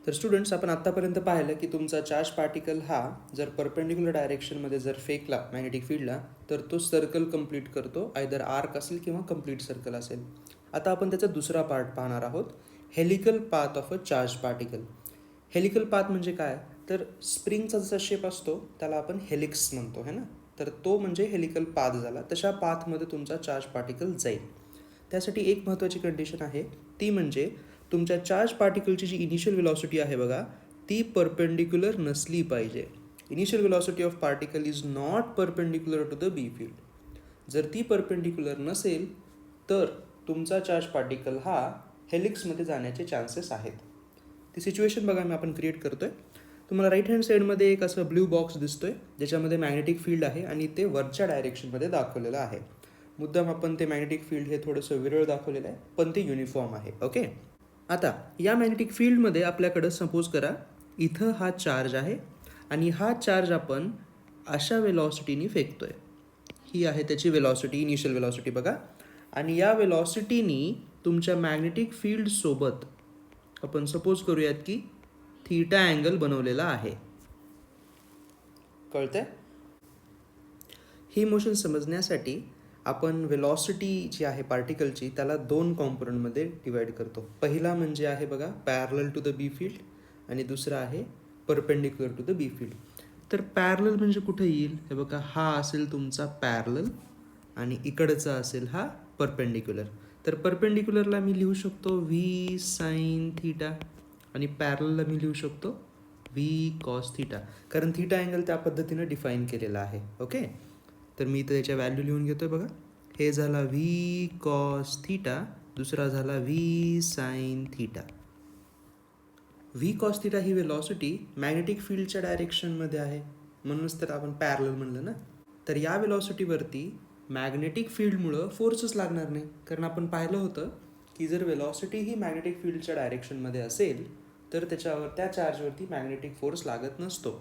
तर स्टुडंट्स, आपण आत्तापर्यंत पाहिलं की तुमचा चार्ज पार्टिकल हा जर परपेंडिक्युलर डायरेक्शनमध्ये जर फेकला मॅग्नेटिक फील्डला, तर तो सर्कल कंप्लीट करतो, आयदर आर्क असेल किंवा कंप्लीट सर्कल असेल. आता आपण त्याचा दुसरा पार्ट पाहणार आहोत, helical path of a charge particle. Helical path म्हणजे काय, तर स्प्रिंगचा जसा शेप असतो त्याला आपण हेलिक्स म्हणतो है ना. तर तो म्हणजे हेलिकल पाथ झाला. तशा पाथमध्ये तुमचा चार्ज पार्टिकल जाईल. त्यासाठी एक महत्त्वाची कंडिशन आहे, ती म्हणजे तुमच्या चार्ज पार्टिकलची जी इनिशियल वेलॉसिटी आहे बघा, ती परपेंडिक्युलर नसली पाहिजे. Initial velocity of particle is not perpendicular to the B field. जर ती परपेंडिक्युलर नसेल तर तुमचा चार्ज पार्टिकल हा हेलिक्समध्ये जाण्याचे चान्सेस आहेत. ती सिच्युएशन बघा मी आपण क्रिएट करतोय. तुम्हाला राईट हँड साईडमध्ये एक असं ब्ल्यू बॉक्स दिसतोय ज्याच्यामध्ये मॅग्नेटिक फील्ड आहे आणि ते वरच्या डायरेक्शनमध्ये दाखवलेलं आहे. मुद्दाम आपण ते मॅग्नेटिक फील्ड हे थोडंसं विरळ दाखवलेलं आहे, पण ते युनिफॉर्म आहे. ओके. आता या मॅग्नेटिक फील्डमध्ये आपल्याकडं सपोज करा इथं हा चार्ज आहे आणि हा चार्ज आपण अशा वेलॉसिटीनी फेकतोय. ही आहे त्याची वेलॉसिटी, इनिशियल वेलॉसिटी बघा. आणि या वेलॉसिटीनी तुमच्या मॅग्नेटिक फील्डसोबत आपण सपोज करूयात की थीटा अँगल बनवलेला आहे. कळतंय? ही मोशन समजण्यासाठी आपण वेलॉसिटी जी आहे पार्टिकलची त्याला दोन कॉम्पोनंटमध्ये डिवाईड करतो. पहिला म्हणजे आहे बघा parallel to the B field आणि दुसरा आहे perpendicular to the B field. तर पॅरलल म्हणजे कुठे येईल, हे बघा, हा असेल तुमचा पॅरलल आणि इकडचा असेल हा परपेंडिक्युलर. तर परपेंडिक्युलरला मी लिहू शकतो व्ही साईन थीटा आणि पॅरलला मी लिहू शकतो व्ही कॉस थीटा, कारण थीटा अँगल त्या पद्धतीनं डिफाईन केलेला आहे. ओके. तर मी इथं त्याच्या व्हॅल्यू लिहून घेतोय बघा. हे झाला व्ही कॉस थीटा, दुसरा झाला v sine theta. V cos theta ही वेलॉसिटी मॅग्नेटिक फील्डच्या डायरेक्शनमध्ये आहे, म्हणूनच तर आपण पॅरलल म्हणलं ना. तर या वेलॉसिटीवरती मॅग्नेटिक फील्डमुळं फोर्सच लागणार नाही, कारण आपण पाहिलं होतं की जर वेलॉसिटी ही मॅग्नेटिक फील्डच्या डायरेक्शनमध्ये असेल तर त्या चार्जवरती मॅग्नेटिक फोर्स लागत नसतो.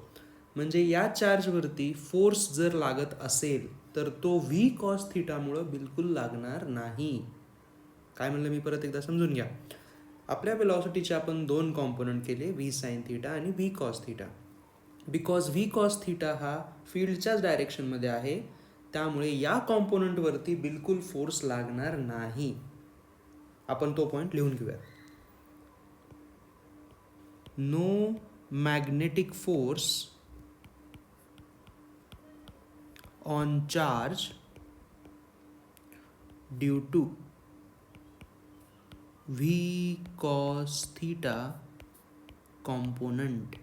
म्हणजे या चार्जवरती फोर्स जर लागत असेल तर तो व्ही कॉस थीटामुळं बिलकुल लागणार नाही. काय म्हणलं मी, परत एकदा समजून घ्या. आपल्या वेलॉसिटीचे आपण दोन कॉम्पोनंट केले, व्ही साईन थीटा आणि V cos theta. Because V cos theta हा फील्डच्याच डायरेक्शनमध्ये आहे, त्यामुळे या कॉम्पोनंटवरती बिलकुल फोर्स लागणार नाही. आपण तो पॉईंट लिहून घेऊया. No magnetic force on charge due to V cos theta component.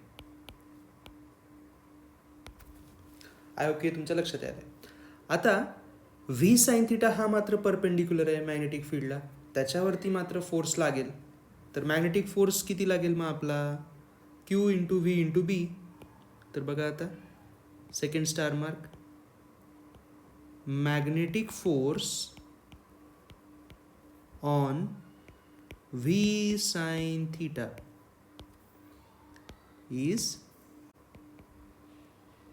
Okay, तुमच्या लक्षात आलं. आता व्ही साईन थीटा हा मात्र परपेंडिक्युलर आहे मॅग्नेटिक फील्डला, त्याच्यावरती मात्र फोर्स लागेल. तर मॅग्नेटिक फोर्स किती लागेल मग आपला, q into v into B. तर बघा आता second star mark, magnetic force on v sine theta is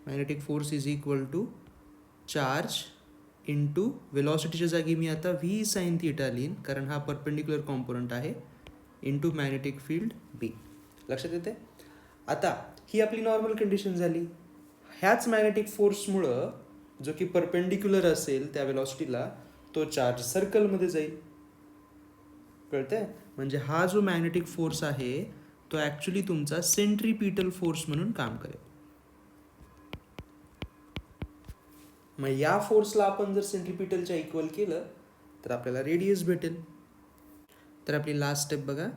magnetic force is equal to charge into वेलॉसिटीच्या जागी मी आता व्ही साईन थीटा लिहीन, कारण हा परपेंडिक्युलर कॉम्पोनंट आहे, इंटू मॅग्नेटिक फील्ड बी. लक्षात येते? आता ही आपली नॉर्मल कंडिशन झाली. ह्याच मॅग्नेटिक फोर्समुळं जो की परपेंडिक्युलर असेल त्या वेलॉसिटीला, तो चार्ज सर्कलमध्ये जाईल. कळतंय? म्हणजे हा जो मॅग्नेटिक फोर्स आहे तो ॲक्च्युली तुमचा सेंट्रीपिटल फोर्स म्हणून काम करेल. मग या फोर्सला आपण जर सेंट्रीपिटलच्या इक्वल केलं तर आपल्याला रेडियस भेटेल. तर आपली लास्ट स्टेप बघा,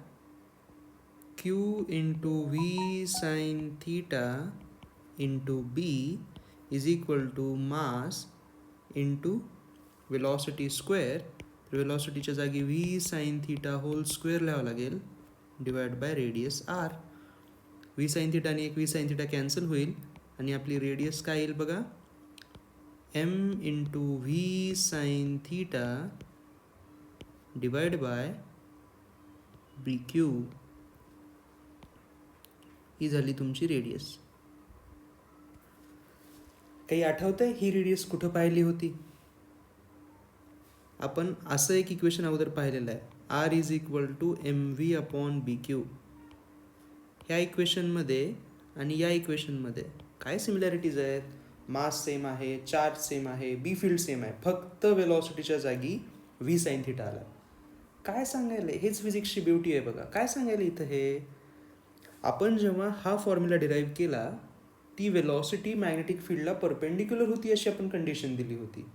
q into v sine theta into B is equal to mass into velocity square. वेलॉसिटीच्या जागी v sine theta whole square लिहावं लागेल, divide by radius r. V sine theta आणि एक व्ही साईन थीटा कॅन्सल होईल आणि आपली रेडियस काय येईल बघा, m into v sine theta divide by B q. ही झाली तुमची रेडियस. काही आठवतंय ही रेडियस कुठं पाहिली होती? आपण असं एक इक्वेशन अगोदर पाहिलेलं आहे, R is equal to M V upon B Q. ह्या इक्वेशनमध्ये आणि या इक्वेशनमध्ये काय सिमिलॅरिटीज आहेत? मास सेम आहे, चार्ज सेम आहे, बी फील्ड सेम आहे, फक्त वेलॉसिटीच्या जागी व्ही साइन थिटा आला. काय सांगायला? हेच फिजिक्सची ब्युटी आहे बघा. काय सांगायला इथं हे? आपण जेव्हा हा फॉर्म्युला डिराईव्ह केला, ती वेलॉसिटी मॅग्नेटिक फील्डला परपेंडिक्युलर होती अशी आपण कंडिशन दिली होती.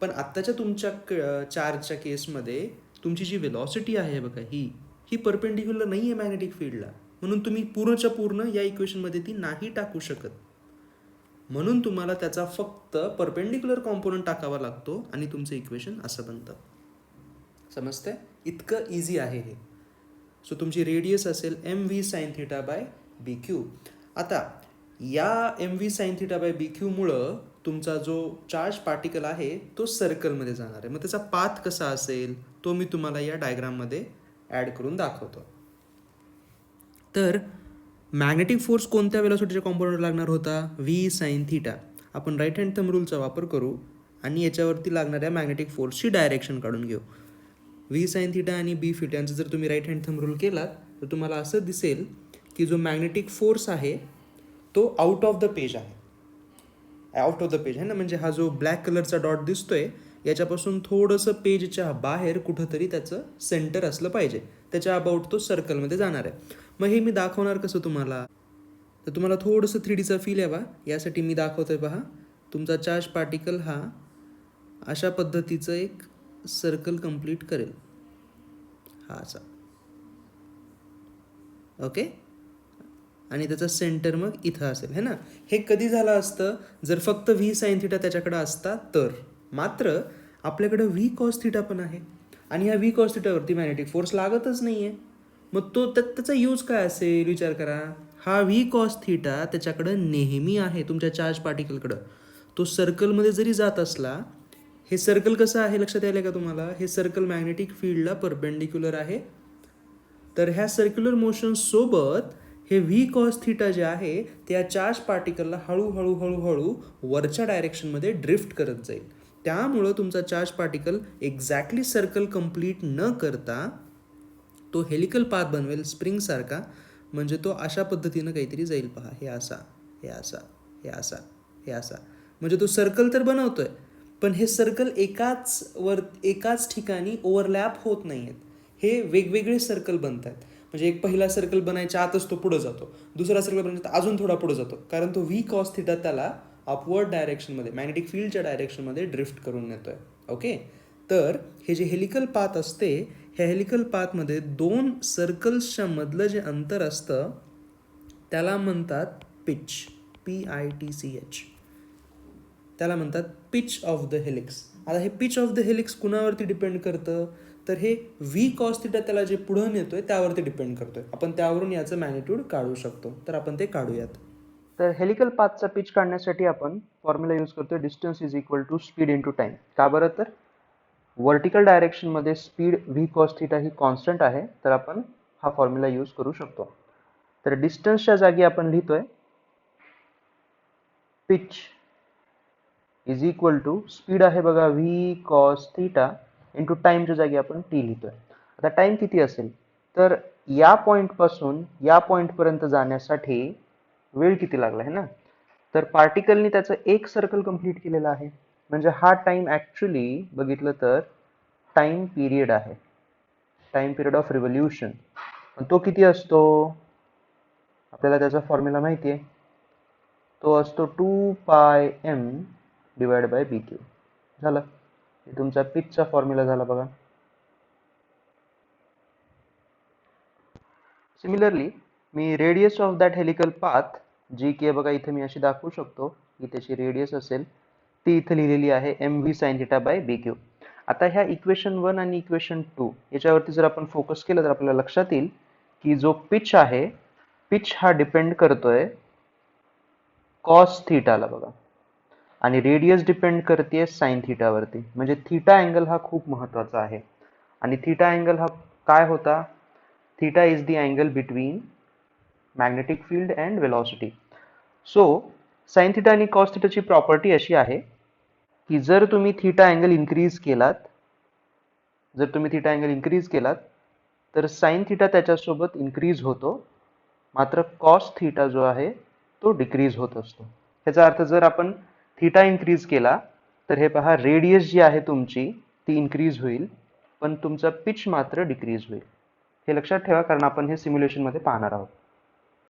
पण आत्ताच्या तुमच्या चार्जच्या केसमध्ये तुमची जी वेलॉसिटी आहे बघा, ही परपेंडिक्युलर नाही आहे मॅग्नेटिक फील्डला, म्हणून तुम्ही पूर्णच्या पूर्ण या इक्वेशनमध्ये ती नाही टाकू शकत. म्हणून तुम्हाला त्याचा फक्त परपेंडिक्युलर कॉम्पोनंट टाकावा लागतो आणि तुमचं इक्वेशन असं बनतं. समजतंय? इतकं इझी आहे हे. सो तुमची रेडियस असेल m V sine theta by B Q. आता या m V sine theta by B क्यूमुळं तुमचा जो चार्ज पार्टिकल आहे तो सर्कलमध्ये जाणार आहे. मग त्याचा पाथ कसा असेल तो मी तुम्हाला या डायग्राममध्ये ॲड करून दाखवतो. तर मॅग्नेटिक फोर्स कोणत्या वेलॉसिटीच्या कॉम्पोनंट लागणार होता? V sine theta. आपण राईट हँड थंब रूलचा वापर करू आणि याच्यावरती लागणाऱ्या मॅग्नेटिक फोर्सची डायरेक्शन काढून घेऊ. व्ही साइन थिटा आणि बी फिट यांचं जर तुम्ही राईट हँड थंब रूल केलात तर तुम्हाला असं दिसेल की जो मॅग्नेटिक फोर्स आहे तो आउट ऑफ द पेज आहे. आउट ऑफ द पेज आहे ना, म्हणजे हा जो ब्लॅक कलरचा डॉट दिसतोय याच्यापासून थोडंसं पेजच्या बाहेर कुठंतरी त्याचं सेंटर असलं पाहिजे. त्याच्या अबाउट तो सर्कलमध्ये जाणार आहे. मग हे मी दाखवणार कसं तुम्हाला? तर तुम्हाला थोडंसं 3Dचा फील यावा यासाठी मी दाखवतोय पहा. तुमचा चार्ज पार्टिकल हा अशा पद्धतीचं एक सर्कल कंप्लीट करेल, हा असा. ओके, आणि त्याचा सेंटर मग इथं असेल है ना. हे कधी झालं असतं जर फक्त व्ही साइन थिटा त्याच्याकडे असता तर. मात्र आपल्याकडं व्ही कॉस थिटा पण आहे आणि ह्या व्ही कॉस थिटावरती मॅग्नेटिक फोर्स लागतच नाही आहे. मग तो त्याचा यूज काय असेल विचार करा. हा व्ही कॉस थिटा त्याच्याकडं नेहमी आहे तुमच्या चार्ज पार्टिकलकडं. तो सर्कलमध्ये जरी जात असला, हे सर्कल कसं आहे लक्षात यायला का तुम्हाला? हे सर्कल मॅग्नेटिक फील्डला परपेंडिक्युलर आहे. तर ह्या सर्क्युलर मोशन सोबत हे व्ही कॉस थिटा जे आहे त्या चार्ज पार्टिकलला हळूहळू हळूहळू वरच्या डायरेक्शनमध्ये ड्रिफ्ट करत जाईल. त्यामुळं तुमचा charge particle exactly circle complete न करता तो हेलिकल पाथ बनवेल स्प्रिंगसारखा. म्हणजे तो अशा पद्धतीनं काहीतरी जाईल पहा. हे असा, हे असा, हे असा, हे असा. म्हणजे तो सर्कल तर बनवतोय पण हे सर्कल एकाच ठिकाणी ओव्हरलॅप होत नाही आहेत. हे वेगवेगळे सर्कल बनत आहेत. म्हणजे एक पहिला सर्कल बनायच्या आतच तो पुढे जातो, दुसरा सर्कल बनायच्या अजून थोडा पुढे जातो, कारण तो व्ही कॉस थिटा त्याला अपवर्ड डायरेक्शनमध्ये मॅग्नेटिक फील्डच्या डायरेक्शनमध्ये ड्रिफ्ट करून नेतोय. ओके, तर हे जे हेलिकल पाथ असते ह्या हेलिकल पाथमध्ये दोन सर्कल्सच्या मधलं जे अंतर असतं त्याला म्हणतात पिच, PITCH. त्याला म्हणतात पिच ऑफ द हेलिक्स. आता हे पिच ऑफ द हेलिक्स कुणावरती डिपेंड करतं? तर हे व्ही कॉस थिटा त्याला जे पुढं नेतोय त्यावरती डिपेंड करतोय. आपण त्यावरून याचं मॅग्निट्यूड काढू शकतो. तर आपण ते काढूयात. तर हेलिकल पाथचा पिच काढण्यासाठी आपण फॉर्म्युला यूज करतोय distance is equal to speed into time. का बरं? तर वर्टिकल डायरेक्शनमध्ये स्पीड व्ही कॉस थिटा ही कॉन्स्टंट आहे, तर आपण हा फॉर्म्युला यूज करू शकतो. तर डिस्टन्सच्या जागी आपण लिहितोय pitch is equal to speed आहे बघा व्ही कॉस थिटा इंटू टाइमच्या जागी आपण टी लिहितोय. आता टाइम किती असेल? तर या पॉईंटपासून या पॉईंटपर्यंत जाण्यासाठी वेळ किती लागला आहे ना. तर पार्टिकलनी त्याचं एक सर्कल कंप्लीट केलेलं आहे. म्हणजे हा टाइम ॲक्च्युली बघितलं तर टाइम पिरियड आहे, टाइम पिरियड ऑफ रिव्होल्यूशन. तो किती असतो? आपल्याला त्याचा फॉर्म्युला माहिती आहे. तो असतो 2πm divide by B Q. झालं, हे तुमचा पिचचा फॉर्म्युला झाला बघा. सिमिलरली मी radius of that helical path जी की बघा इथे मी अशी दाखवू शकतो की त्याची रेडियस असेल ती इथे लिहिलेली आहे M V sine theta by B Q. आता ह्या इक्वेशन 1 आणि इक्वेशन 2 याच्यावरती जर आपण फोकस केलं तर आपल्याला लक्षात येईल की जो पिच आहे, पिच हा डिपेंड करतोय कॉस थिटाला बघा, आणि रेडियस डिपेंड करते साइन थिटावरती. म्हणजे थिटा अँगल हा खूप महत्त्वाचा आहे. आणि थिटा अँगल हा काय होता? Theta is the angle between magnetic field and velocity. So sine theta आणि कॉस थिटाची प्रॉपर्टी अशी आहे की जर तुम्ही थिटा अँगल इन्क्रीज केलात तर साइन थिटा त्याच्यासोबत इन्क्रीज होतो मात्र कॉस थीटा जो आहे तो डिक्रीज होत असतो. ह्याचा अर्थ जर आपण थीटा इन्क्रीज केला तर हे पहा रेडियस जी आहे तुमची ती इन्क्रीज होईल, पण तुमचा पिच मात्र डिक्रीज होईल. हे लक्षात ठेवा कारण आपण हे सिम्युलेशनमध्ये पाहणार आहोत.